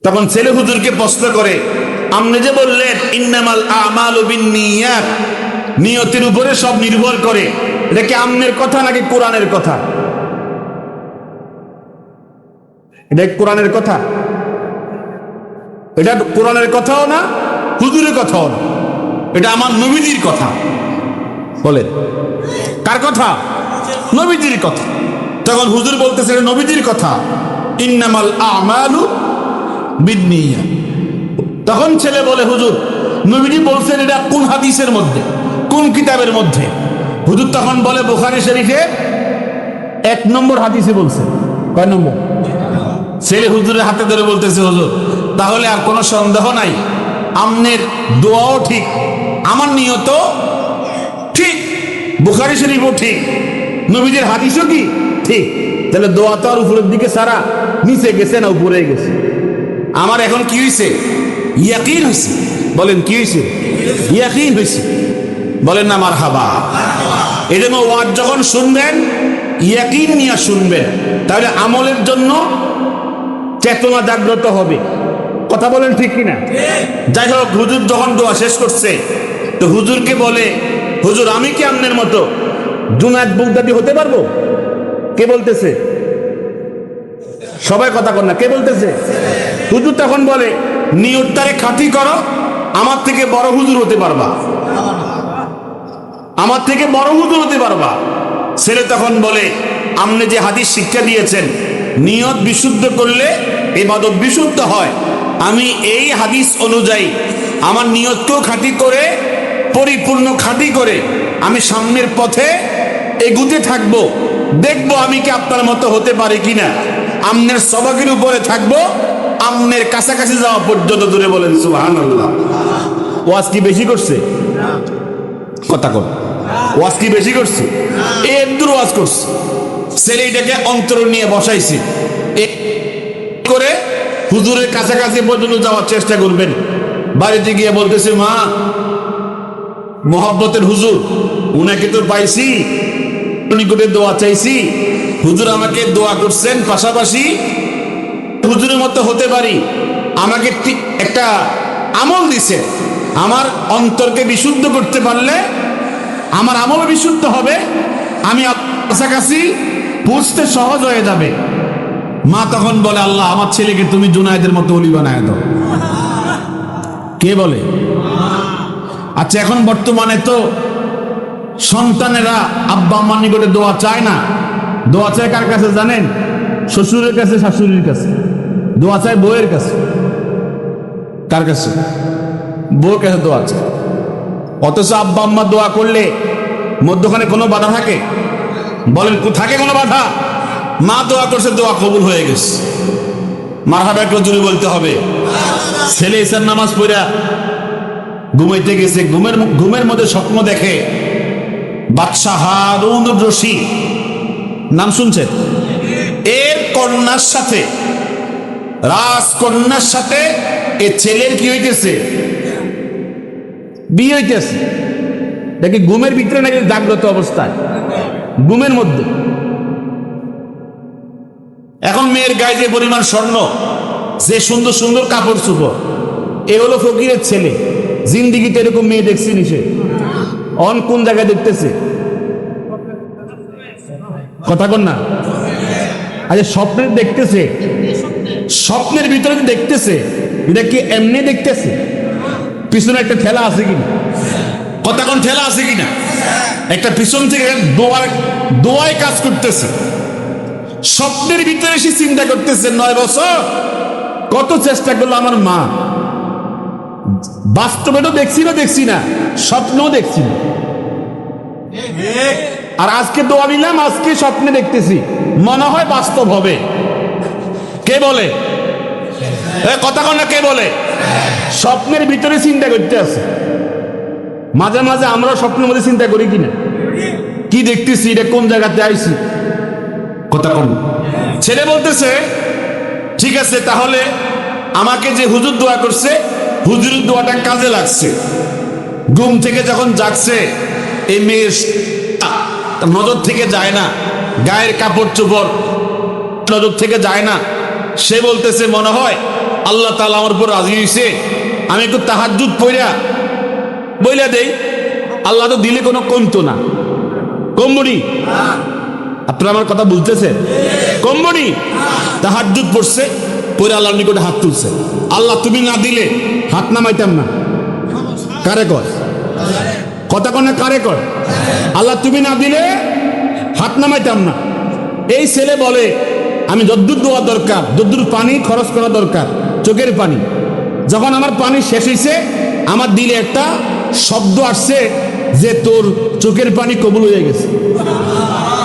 তখন ছেলে হুজুরকে প্রশ্ন করে, আপনি যে বললেন ইন্নামাল আমালু বিন্নিয়াত, নিয়তের উপরে সব নির্ভর করে, এটা কি আমনের কথা নাকি কোরআনের কথা? এটা কোরআনের কথা? এটা কোরআনের কথাও না, হুজুরের কথাও না, এটা আমার নবীজির কথা। বলেন কার কথা? নবীজির কথা। তখন হুজুর বলতেছে এটা নবীজির কথা, ইন্নামাল আমালু বিন্নিয়াত। তখন ছেলে বলে, হুজুর নবীজি বলছেন এটা কোন হাদিসের মধ্যে, কোন কিতাবের মধ্যে? হুজুর তখন বলে বুখারী শরীফে 1 নম্বর হাদিসে বলছে। কয় নম্বর? ছেলে হুজুরের হাতে ধরে বলতেছে, হুজুর তাহলে আর কোনো সন্দেহ নাই, আমনের দোয়াও ঠিক, আমার নিয়ত ঠিক, বুখারী শরীফও ঠিক, নবীজির হাদিসও কি ঠিক। তাহলে দোয়া তো আর উপরের দিকে সারা নিচে গেছে না উপরে গেছে? আমার এখন কি হয়েছে? ইয়াকিন হয়েছে। বলেন কি হয়েছে? ইয়াকিন হয়েছে। বলেন না মারহাবা। এই জন্য ওয়াজ যখন শুনবেন ইয়াকিন নিয়ে শুনবেন, তাহলে আমলের জন্য চেতনা জাগ্রত হবে। কথা বলেন ঠিক কিনা? যাই হোক, হুজুর যখন দোয়া শেষ করছে তো হুজুরকে বলে, হুজুর আমি কি আপনার মতো জুনায়েদ বাগদাদী হতে পারবো? কে বলতেছে? সবাই কথা কর না, কে বলতেছে? হুজুর তখন বলে, নিয়তটারে খাঁটি করো, আমার থেকে বড় হুজুর হতে পারবা, আমার থেকে বড় হুজুর হতে পারবা। ছেলে তখন বলে, আপনি যে হাদিস শিক্ষা দিয়েছেন নিয়ত বিশুদ্ধ করলে ইবাদত বিশুদ্ধ হয়, আমি এই হাদিস অনুযায়ী আমার নিয়তকেও খাঁটি করে, পরিপূর্ণ খাঁটি করে আমি সামনের পথে এগুতে থাকবো, দেখবো আমি কি আপনার মতো হতে পারি কিনা। আমনের সবাকের উপরে থাকবো, আমনের কাছাকাছি যাওয়া পর্যন্ত। দূরে বলেন সুবহানাল্লাহ। ওয়াজ কি বেশি করছে? কথা কর, ওয়াজ কি বেশি করছে? একদূর ওয়াজ করছে। ছেলেটাকে অন্তর নিয়ে বসাইছে করে হুজুরের কাছাকাছি পর্যন্ত যাওয়ার চেষ্টা করবেন। বাড়িতে গিয়ে বলতেছে, মা মোহাব্বতের হুজুর উনাকে তো পাইছি, নিকটে দোয়া চাইছি, হুজুর আমাকে দোয়া করছেন, পাশাপাশি হুজুরের মতো হতে পারি, আমাকে একটা আমল দিছে, আমার অন্তরকে বিশুদ্ধ করতে পারলে আমার আমল বিশুদ্ধ হবে, আমি কাছাকাছি বুঝতে সহজ হয়ে যাবে। মা তখন বলে, আল্লাহ আমার ছেলেকে তুমি জুনায়েদের মতো ওলি বানায় দাও। কে বলে? আচ্ছা, এখন বর্তমানে তো সন্তানেরা আব্বা আম্মার নিকটে দোয়া চায় না। দোয়া চায় কার কাছে জানেন? শ্বশুরের কাছে, শাশুড়ির কাছে। দোয়া চায় বউয়ের কাছে। কার কাছে? বউয়ের কাছে দোয়া চায়। অথচ আব্বা আম্মা দোয়া করলে মধ্যখানে কোনো বাধা থাকে? বলেন থাকে কোনো বাধা? মা দোয়া করছে, দোয়া কবুল হয়ে গেছে। মারহাবা একটু জোরে বলতে হবে। ছেলে ঈশার নামাজ পড়া ঘুমাইতে গেছে, ঘুমের মধ্যে স্বপ্ন দেখে বাদশাহ হারুন রশিদ, নাম শুনছেন? এর কন্যার সাথে, রাজকন্যার সাথে এ ছেলের কি হইতেছে? বিয়ে হইতেছে। দেখি ঘুমের ভিতরে নাকি জাগ্রত অবস্থায়, ঘুমের মধ্যে। এখন মেয়ের গায়ে যে পরিমাণ স্বর্ণ, যে সুন্দর সুন্দর কাপড় চোপড়, এ হলো ফকিরের ছেলে। জিন্দিগিতে এরকম মেয়ে দেখছি নিশে? অন কোন জায়গায় দেখতেছে? কথা কন না। আচ্ছা, স্বপ্নের দেখতেছে, স্বপ্নের ভিতরে দেখতেছে, এটা কি এমনি দেখতেছে? পিছনে একটা ঠেলা আছে কিনা? কথা কোন ঠেলা আছে কিনা? একটা পিছন থেকে দোয়ায় কাজ করতেছে। স্বপ্নের ভিতরে এসে চিন্তা করতেছে, 9 বছর কত চেষ্টা করলো আমার মা, বাস্তবে তো দেখছি না, স্বপ্নও দেখছি না। আর আজকে দোয়া নিলাম, আজকে স্বপ্নে দেখতেছি, মনে হয় বাস্তব হবে। কে বলে? কথা কন না, কে বলে? স্বপ্নের ভিতরে চিন্তা করতে আছে। মাঝে মাঝে আমরা স্বপ্নের মধ্যে চিন্তা করি কিনা, কি দেখতেছি, এটা কোন জায়গাতে আইছি। কথা কন। ছেলে বলতেছে, ঠিক আছে, তাহলে আমাকে যে হুজুর দোয়া করছে, হুজুরের দোয়াটা কাজে লাগছে। ঘুম থেকে যখন জাগছে, এই মেয়ের নজর থেকে যায় না, গায়ের কাপড় চোপড় নজর থেকে যায় না। সে বলতেছে, মনে হয় আল্লাহ তাআলা আমার উপর রাজি হয়েছে, আমি একটু তাহাজ্জুদ পড়া বইলা দেই, আল্লাহ তো দিলে কোনো কমতো না, কমবনি? আপনারা আমার কথা বুঝতেছেন? কমবনি? তাহাজ্জুদ পড়ছে, পরে আল্লাহর নিকটে হাত তুলছে, আল্লাহ তুমি না দিলে হাত নামাইতাম না। কারে কয়? কথা কনে কারে কয়? আল্লাহ তুমি না দিলে হাত নামাইতাম না। এই ছেলে বলে আমি যদ্দুর দোয়া দরকার, যদ্দুর পানি খরচ করা দরকার, চোখের পানি, যখন আমার পানি শেষ হয়েছে আমার দিলে একটা শব্দ আসছে যে তোর চোখের পানি কবুল হয়ে গেছে,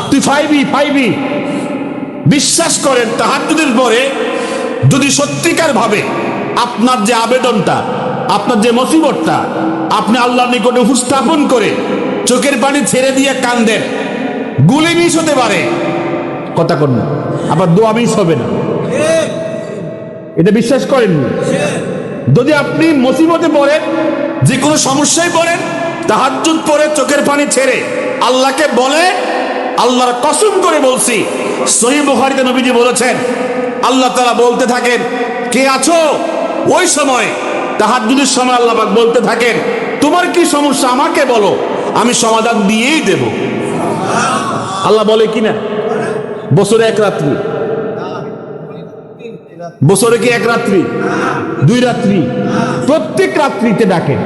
তুই পাইবি। বিশ্বাস করেন, তাহাজ্জুদের পরে যদি সত্যিকার ভাবে আপনার যে আবেদনটা, আপনার যে মুসিবতটা আপনি আল্লাহর নিকটে উপস্থাপন করে চোখের পানি ছেড়ে দিয়ে কান্দেন, গুলি মিস হতে পারে, কথা কন না, আবার দোয়া মিস হবে না, এটা বিশ্বাস করেন? যদি আপনি মুসিবতে পড়েন, যে কোনো সমস্যায় পড়েন, তাহাজ্জুদ পড়ে চোখের পানি ছেড়ে আল্লাহকে বলে, আল্লাহর কসম করে বলছি, সহিহ বুখারীতে নবীজি বলেছেন, আল্লাহ তাআলা বলতে থাকেন কে আছো? ওই সময় তাহাজ্জুদের সময় আল্লাহ পাক বলতে থাকেন তোমার কি সমস্যা আমাকে বলো, আমি সমাধান দিয়েই দেব। আল্লাহ বলে কিনা? বছরে এক রাত্রি, বছরে কি এক রাত্রি, 2 রাত্রি, প্রত্যেক রাত্রিতে ডাকে,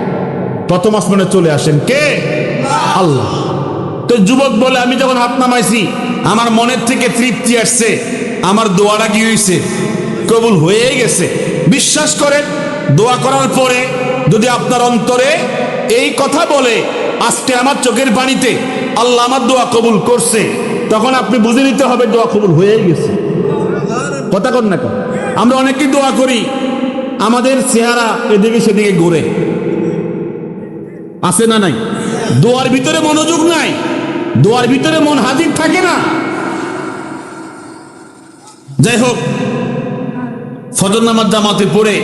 প্রথম আসমানে চলে আসেন কে? আল্লাহ। তো যুবক বলে আমি যখন হাত নামাইছি আমার মনের থেকে তৃপ্তি আসছে, আমার দোয়াটা কি হয়েছে? কবুল হয়ে গেছে। বিশ্বাস করেন, দোয়া করার পরে যদি আপনার অন্তরে এই কথা বলে আজকে আমার চোখের পানিতে আল্লাহ আমার দোয়া কবুল করছে, তখন আপনি বুঝে নিতে হবে দোয়া কবুল হয়ে গেছে। কথা কন না? আমরা অনেকেই দোয়া করি, আমাদের চেহারা এদিকে সেদিকে ঘুরে, আছে না নাই? দোয়ার ভিতরে মনোযোগ নাই, দোয়ার ভিতরে মন হাজির থাকে না। যাই হোক, ফজর নামাজ জামাতে পড়ে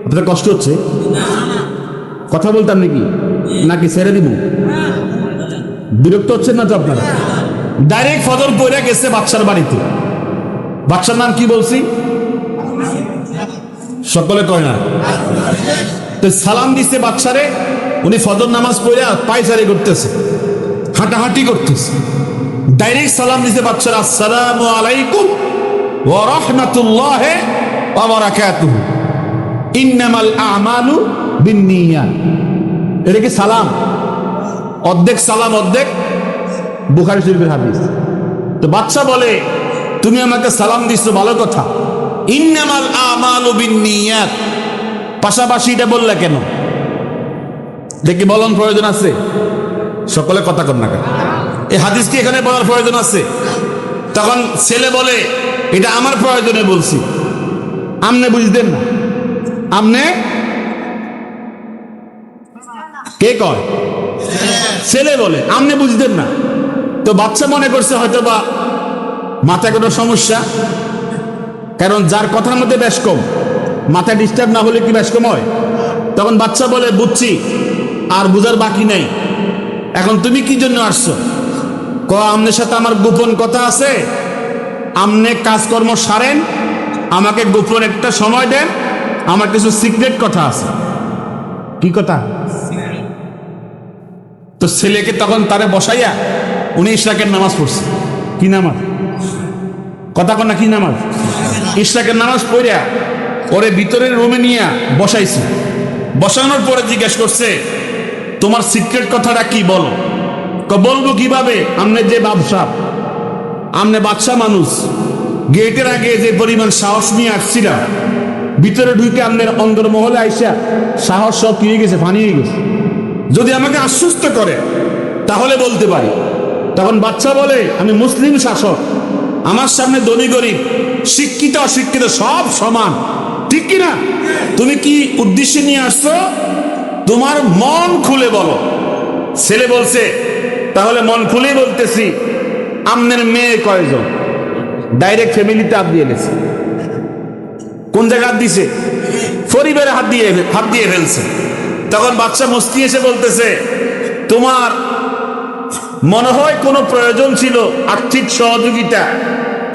আপনার কষ্ট হচ্ছে? কথা বলতাম নাকি ছেড়ে দিব? বিরক্ত হচ্ছেন না তো আপনারা? ডাইরেক্ট ফজর পড়ে গেছে বাদশার বাড়িতে। বাদশার নাম কি বলছি? সকলে কয় না? তো সালাম দিচ্ছে বাদশারে, উনি ফজর নামাজ পড়ে পায়চারি করতেছে, হাঁটাহাঁটি করতেছে, ডাইরেক্ট সালাম দিছে বাদশার, আসসালামু আলাইকুম ওয়া রাহমাতুল্লাহি ওয়া বারাকাতুহু, ইন্নামাল আমালু বিন্নিয়াত। এটা কি সালাম? অর্ধেক সালাম অর্ধেক বুখারী শরীফের হাদিস। তো বাদশা বলে তুমি আমাকে সালাম দিছো ভালো কথা, ইন্নামাল আমালু বিন্নিয়াত, পাশাপাশি এটা বললে কেন? দেখি বলন প্রয়োজন আছে? সকলে কথা কর না কেন? এই হাদিস কি এখানে বলার প্রয়োজন আছে? তখন ছেলে বলে এটা আমার প্রয়োজনে বলছি, আমনে বুঝতেন না। আমনে কে কয়? ছেলে বলে আমনে বুঝতেন না। তো বাচ্চা মনে করছে হয়তো বা মাথায় কোনো সমস্যা, কারণ যার কথার মধ্যে বেশ কম, মাথায় ডিস্টার্ব না হলে কি বেশ কম হয়? তখন বাচ্চা বলে বুঝছি, আর বুঝার বাকি নাই, এখন তুমি কি জন্য আসছো? আমনের সাথে আমার গোপন কথা আছে, আমনে কাজকর্ম সারেন, আমাকে গোপন একটা সময় দেন, আমার কিছু সিক্রেট কথা আছে। কি কথা? তো ছেলেকে তখন তারে বসাইয়া উনি ইশরাকের নামাজ পড়ছে। কি নামাজ? কথা কন না, কি নামাজ? ইশরাকের নামাজ পড়িয়া ওরে ভিতরের রুমে নিয়ে বসাইছে। বসানোর পরে জিজ্ঞেস করছে তোমার সিক্রেট কথাটা কি বলো? বলবো কিভাবে, আমনে যে বাদশা, আমনে বাদশা মানুষ, গেটের আগে যে পরিমাণ সাহস নিয়ে আসছিলাম, ভিতরে ঢুকে আমনের অন্দরমহলে আইসা সাহস সব কি হয়ে গেছে, ফানি হয়ে গেছে। যদি আমাকে আশ্বস্ত করে তাহলে বলতে পারি। তখন বাচ্চা বলে আমি মুসলিম শাসক, আমার সামনে ধনী গরিব, শিক্ষিত অশিক্ষিত সব সমান, ঠিক কিনা? তুমি কি উদ্দেশ্যে নিয়ে আসছো? তোমার মন খুলে বলো। ছেলে বলছে তাহলে মন খুলেই বলতেছি, আমনের মেয়ে কয়জন? ডাইরেক্ট ফ্যামিলিতে হাত দিয়ে গেছে। কোন জায়গায় হাত দিছে? পরিবারে হাত দিয়ে ফেলছে। তখন বাচ্চা মুস্কি এসে বলতেছে তোমার মনে হয় কোনো প্রয়োজন ছিল, আর্থিক সহযোগিতা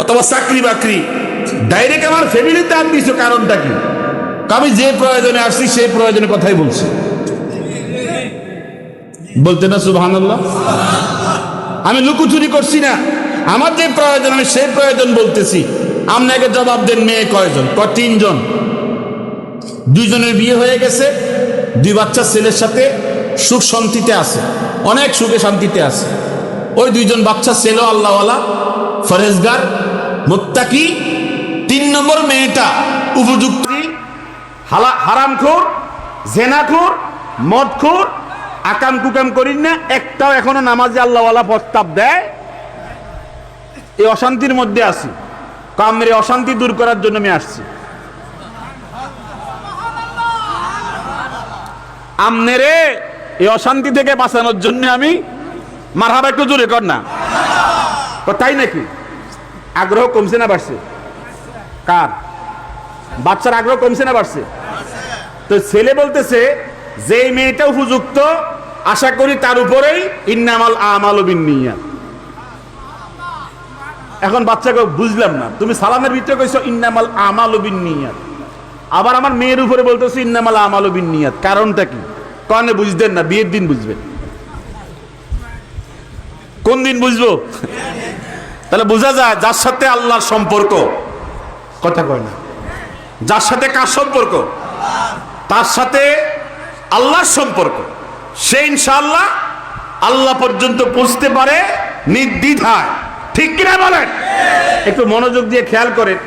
অথবা চাকরি বাকরি, ডাইরেক্ট আমার ফ্যামিলিতে আন দিছো, কারণটা কি? আমি যে প্রয়োজনে আসছি সেই প্রয়োজনের কথাই বলছি, বলতে না সুবহানাল্লাহ? আমি লুকোচুরি করছি না, আমার যে প্রয়োজন আমি সেই প্রয়োজন বলতেছি। আপনাকে জবাব দেন, মেয়ে কয়জন? 3 জন। 2 জনের বিয়ে হয়ে গেছে, 2 বাচ্চা ছেলের সাথে সুখ শান্তিতে আছে, অনেক সুখে শান্তিতে আছে। ওই 2 জন বাচ্চা ছেলে আল্লাহওয়ালা, ফরেজগার, মুত্তাকি। 3 নম্বর মেয়েটা উপযুক্ত, হারামখোর, জেনাখোর, মদখোর, আকাম কুকাম করি না, একটাও এখনো নামাজে আল্লাহওয়ালা প্রস্তাব দেয়। এই অশান্তির মধ্যে আছি, কামের অশান্তি দূর করার জন্য আমি আসছি। আমনেরে এই অশান্তি থেকে বাঁচানোর জন্য আমি মারহাবা একটু জোরে কর না। তাই নাকি? আগ্রহ কমছে না বাড়ছে? কার? বাচ্চার আগ্রহ কমছে না বাড়ছে? তো ছেলে বলতেছে যে মেয়েটা উপযুক্ত, আশা করি তার উপরেই ইন্নামাল আমালু বিন্নিয়াত। এখন বাচ্চাকে বুঝলাম না, তুমি সালামের ভিতরে কইছো ইন্নামাল আমালু বিন্নিয়াত, আবার আমার মেয়ের উপরে বলতেছো ইন্নামাল আমালু বিন্নিয়াত, কারণটা কি? কারণে বুঝতেন না, বিয়ের দিন বুঝবেন। কোন দিন বুঝবো? তাহলে বোঝা যায় যার সাথে আল্লাহর সম্পর্ক, কথা কয় না, যার সাথে কার সম্পর্ক? তার সাথে আল্লাহর সম্পর্ক, সে ইনশাআল্লাহ আল্লাহ পর্যন্ত পৌঁছতে পারে নির্দ্বিধায়। ঠিক কিনা বলেন? একটু মনোযোগ দিয়ে খেয়াল করেন।